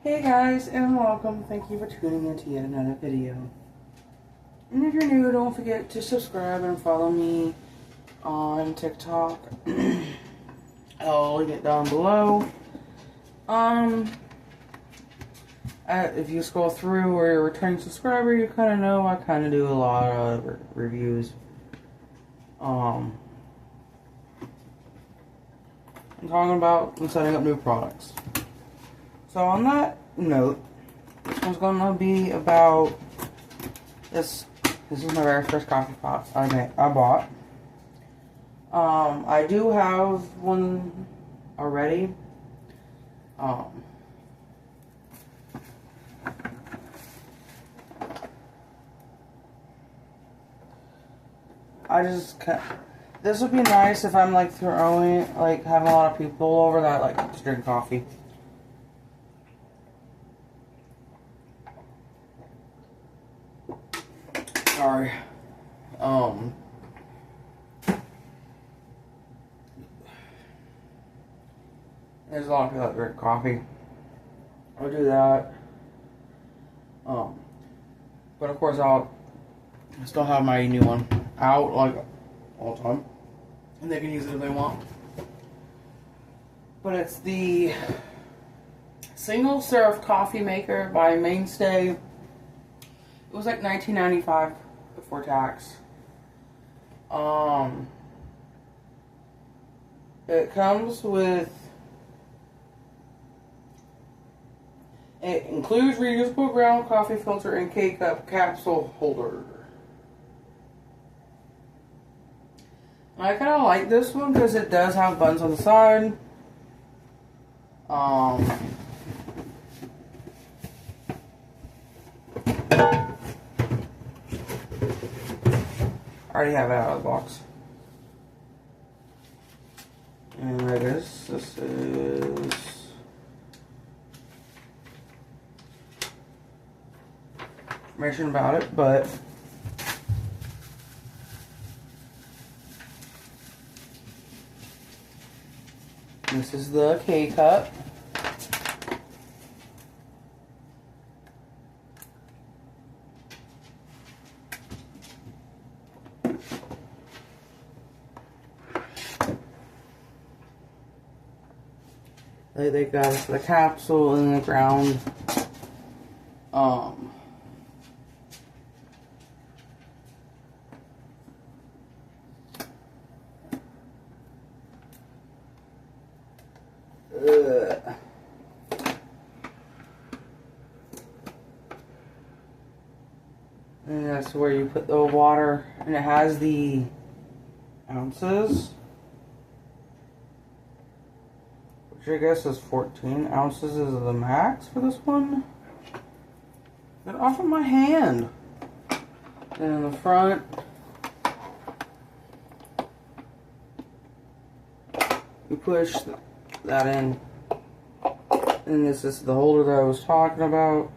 Hey guys, and welcome. Thank you for tuning in to yet another video. And if you're new, don't forget to subscribe and follow me on TikTok. I'll link it down below. If you scroll through or you're a returning subscriber, you kind of know I kind of do a lot of reviews. I'm talking about setting up new products. So on that note, this one's gonna be about this. This is my very first coffee pot I bought. I do have one already. This would be nice if I'm like having a lot of people over that like to drink coffee. Sorry. There's a lot of people that drink coffee. I'll do that. But of course I still have my new one out like all the time. And they can use it if they want. But it's the single serve coffee maker by Mainstay. It was like $19.95 before tax. It comes with, it includes reusable ground coffee filter and K-cup capsule holder. I kind of like this one because it does have buttons on the side. I already have it out of the box. And I guess this is information about it, but this is the K-cup. They got the capsule and the ground. And that's where you put the water, and it has the ounces, which I guess is 14 ounces is the max for this one. Get off of my hand. And in the front, you push that in, and this is the holder that I was talking about.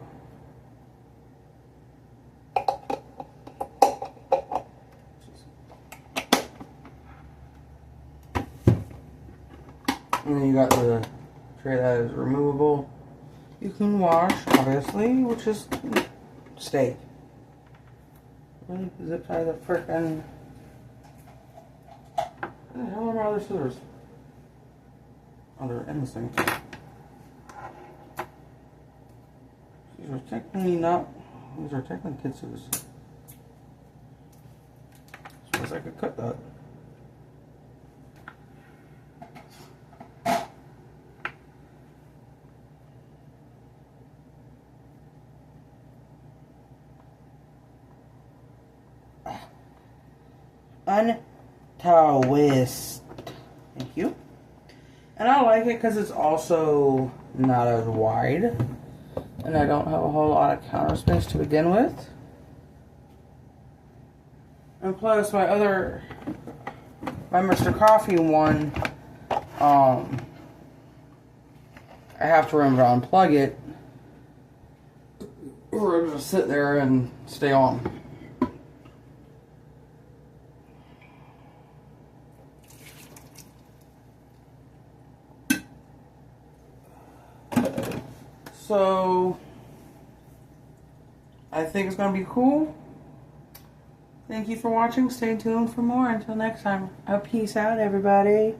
And then you got the tray that is removable. You can wash, obviously, which is steak. Really zip tie the frickin'. Where the hell are my other scissors? Oh, they're in this thing. These are technically not. These are technically kid scissors. Suppose I could cut that. Untwist. Thank you. And I like it because it's also not as wide. And I don't have a whole lot of counter space to begin with. And plus my Mr. Coffee one, I have to remember to unplug it. Or it'll just sit there and stay on. So I think it's going to be cool. Thank you for watching. Stay tuned for more. Until next time, peace out, everybody.